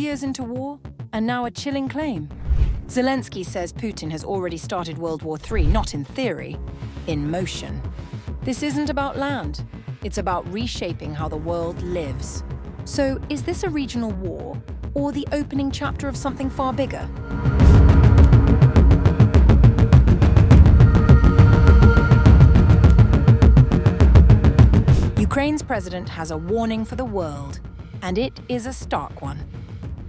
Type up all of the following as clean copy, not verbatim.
years into war, and now a chilling claim. Zelensky says Putin has already started World War III, not in theory, in motion. This isn't about land. It's about reshaping how the world lives. So, is this a regional war, or the opening chapter of something far bigger? Ukraine's president has a warning for the world, and it is a stark one.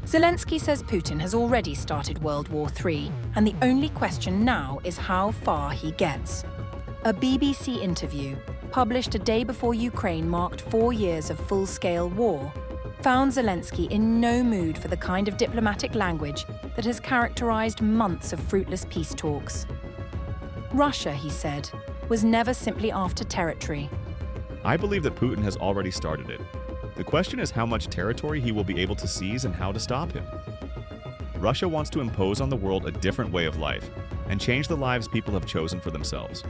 Zelensky says Putin has already started World War III, and the only question now is how far he gets. A BBC interview, published a day before Ukraine marked 4 years of full-scale war, found Zelensky in no mood for the kind of diplomatic language that has characterized months of fruitless peace talks. Russia, he said, was never simply after territory. I believe that Putin has already started it. The question is how much territory he will be able to seize and how to stop him. Russia wants to impose on the world a different way of life and change the lives people have chosen for themselves.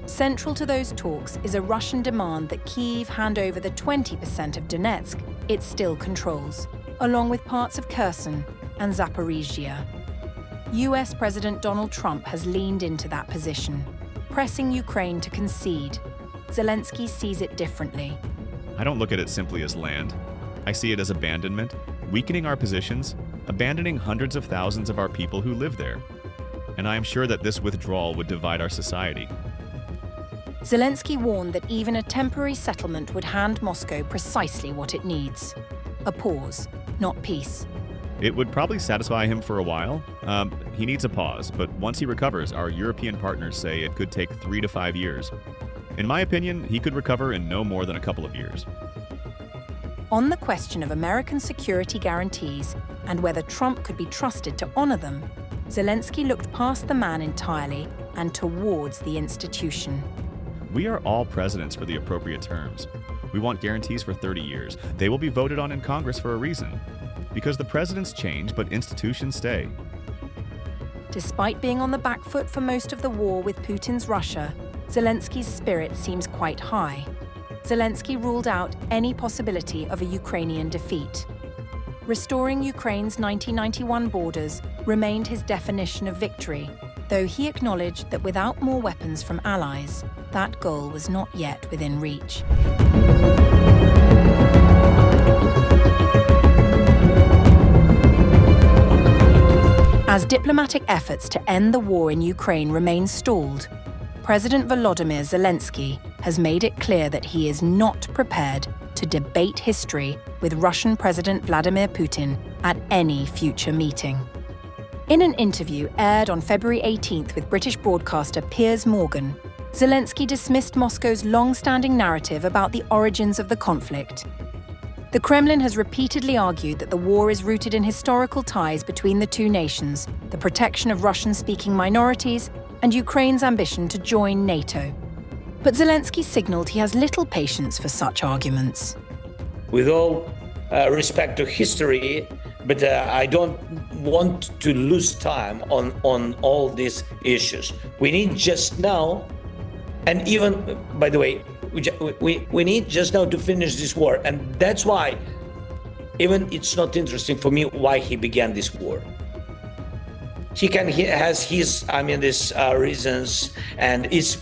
Central to those talks is a Russian demand that Kyiv hand over the 20% of Donetsk it still controls, along with parts of Kherson and Zaporizhzhia. US President Donald Trump has leaned into that position, pressing Ukraine to concede. Zelensky sees it differently. I don't look at it simply as land. I see it as abandonment, weakening our positions, abandoning hundreds of thousands of our people who live there. And I am sure that this withdrawal would divide our society. Zelensky warned that even a temporary settlement would hand Moscow precisely what it needs: a pause, not peace. It would probably satisfy him for a while. He needs a pause, but once he recovers, our European partners say it could take 3 to 5 years. In my opinion, he could recover in no more than a couple of years. On the question of American security guarantees and whether Trump could be trusted to honor them, Zelensky looked past the man entirely and towards the institution. We are all presidents for the appropriate terms. We want guarantees for 30 years. They will be voted on in Congress for a reason. Because the presidents change, but institutions stay. Despite being on the back foot for most of the war with Putin's Russia, Zelensky's spirit seems quite high. Zelensky ruled out any possibility of a Ukrainian defeat. Restoring Ukraine's 1991 borders remained his definition of victory, though he acknowledged that without more weapons from allies, that goal was not yet within reach. As diplomatic efforts to end the war in Ukraine remain stalled, President Volodymyr Zelensky has made it clear that he is not prepared to debate history with Russian President Vladimir Putin at any future meeting. In an interview aired on February 18th with British broadcaster Piers Morgan, Zelensky dismissed Moscow's long-standing narrative about the origins of the conflict. The Kremlin has repeatedly argued that the war is rooted in historical ties between the two nations, the protection of Russian-speaking minorities, and Ukraine's ambition to join NATO. But Zelensky signaled he has little patience for such arguments. With all respect to history, but I don't want to lose time on all these issues. We need just now, and even, by the way, we need just now to finish this war. And that's why even it's not interesting for me why he began this war. He has his, these reasons, and it's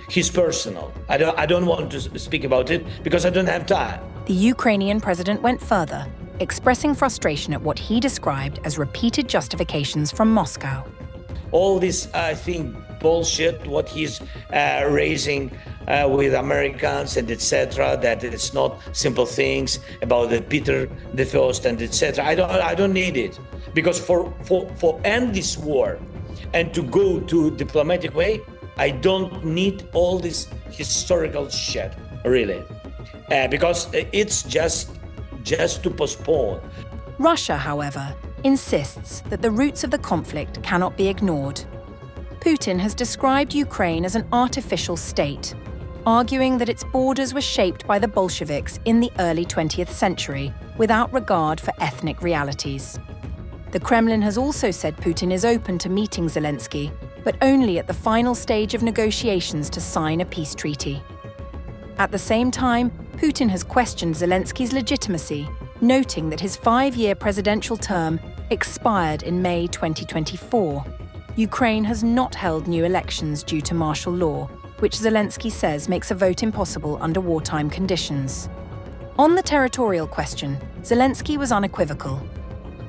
his personal. I don't want to speak about it because I don't have time. The Ukrainian president went further, expressing frustration at what he described as repeated justifications from Moscow. All this, bullshit, what he's raising with Americans and etc., that it's not simple things about the Peter the First and etc. I don't need it, because for end this war and to go to diplomatic way, I don't need all this historical shit, really, because it's just to postpone. Russia, however, insists that the roots of the conflict cannot be ignored. Putin has described Ukraine as an artificial state, arguing that its borders were shaped by the Bolsheviks in the early 20th century without regard for ethnic realities. The Kremlin has also said Putin is open to meeting Zelensky, but only at the final stage of negotiations to sign a peace treaty. At the same time, Putin has questioned Zelensky's legitimacy, noting that his 5-year presidential term expired in May 2024. Ukraine has not held new elections due to martial law, which Zelensky says makes a vote impossible under wartime conditions. On the territorial question, Zelensky was unequivocal.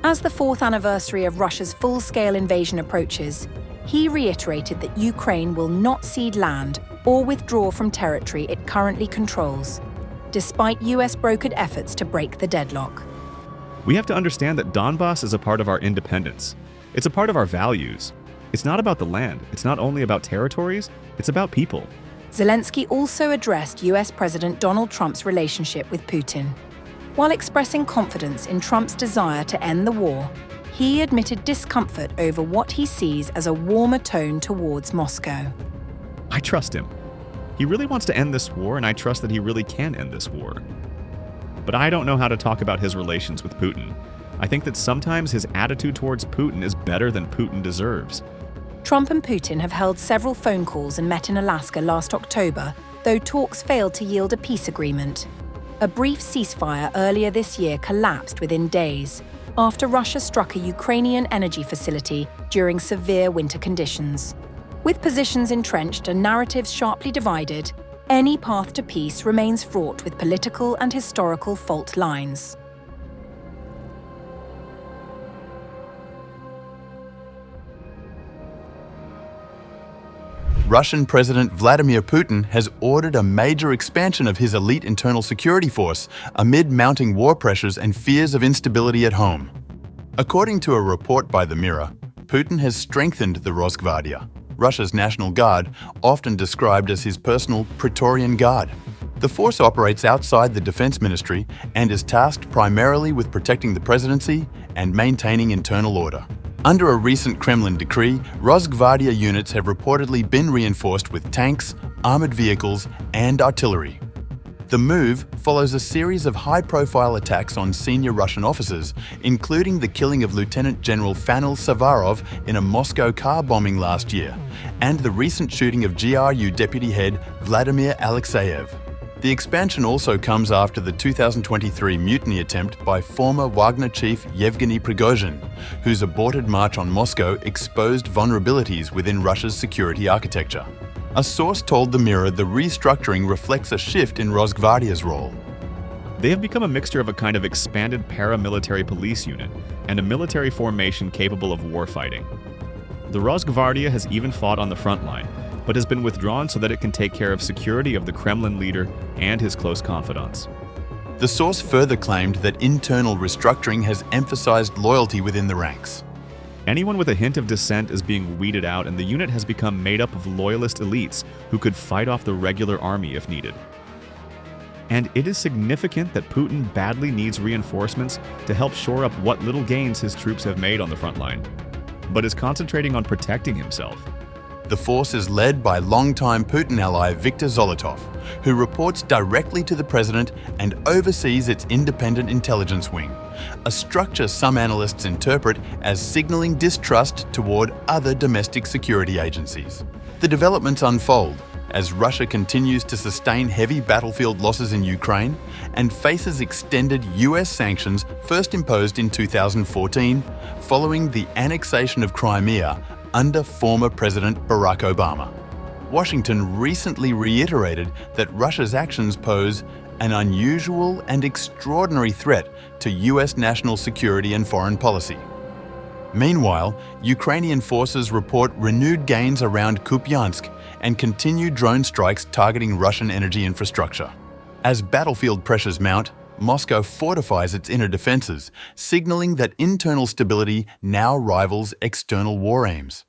As the 4th anniversary of Russia's full-scale invasion approaches, he reiterated that Ukraine will not cede land or withdraw from territory it currently controls, despite US-brokered efforts to break the deadlock. We have to understand that Donbass is a part of our independence. It's a part of our values. It's not about the land. It's not only about territories. It's about people. Zelensky also addressed US President Donald Trump's relationship with Putin. While expressing confidence in Trump's desire to end the war, he admitted discomfort over what he sees as a warmer tone towards Moscow. I trust him. He really wants to end this war, and I trust that he really can end this war. But I don't know how to talk about his relations with Putin. I think that sometimes his attitude towards Putin is better than Putin deserves. Trump and Putin have held several phone calls and met in Alaska last October, though talks failed to yield a peace agreement. A brief ceasefire earlier this year collapsed within days, after Russia struck a Ukrainian energy facility during severe winter conditions. With positions entrenched and narratives sharply divided, any path to peace remains fraught with political and historical fault lines. Russian President Vladimir Putin has ordered a major expansion of his elite internal security force amid mounting war pressures and fears of instability at home. According to a report by The Mirror, Putin has strengthened the Rosgvardia, Russia's National Guard, often described as his personal Praetorian Guard. The force operates outside the Defense Ministry and is tasked primarily with protecting the presidency and maintaining internal order. Under a recent Kremlin decree, Rosgvardia units have reportedly been reinforced with tanks, armored vehicles, and artillery. The move follows a series of high-profile attacks on senior Russian officers, including the killing of Lieutenant General Fanil Savarov in a Moscow car bombing last year, and the recent shooting of GRU deputy head Vladimir Alexeyev. The expansion also comes after the 2023 mutiny attempt by former Wagner chief Yevgeny Prigozhin, whose aborted march on Moscow exposed vulnerabilities within Russia's security architecture. A source told The Mirror the restructuring reflects a shift in Rosgvardia's role. They have become a mixture of a kind of expanded paramilitary police unit and a military formation capable of warfighting. The Rosgvardia has even fought on the front line, but has been withdrawn so that it can take care of security of the Kremlin leader and his close confidants. The source further claimed that internal restructuring has emphasized loyalty within the ranks. Anyone with a hint of dissent is being weeded out, and the unit has become made up of loyalist elites who could fight off the regular army if needed. And it is significant that Putin badly needs reinforcements to help shore up what little gains his troops have made on the front line, but is concentrating on protecting himself. The force is led by longtime Putin ally Viktor Zolotov, who reports directly to the president and oversees its independent intelligence wing, a structure some analysts interpret as signaling distrust toward other domestic security agencies. The developments unfold as Russia continues to sustain heavy battlefield losses in Ukraine and faces extended US sanctions first imposed in 2014 following the annexation of Crimea under former President Barack Obama. Washington recently reiterated that Russia's actions pose an unusual and extraordinary threat to US national security and foreign policy. Meanwhile, Ukrainian forces report renewed gains around Kupiansk and continued drone strikes targeting Russian energy infrastructure. As battlefield pressures mount, Moscow fortifies its inner defenses, signaling that internal stability now rivals external war aims.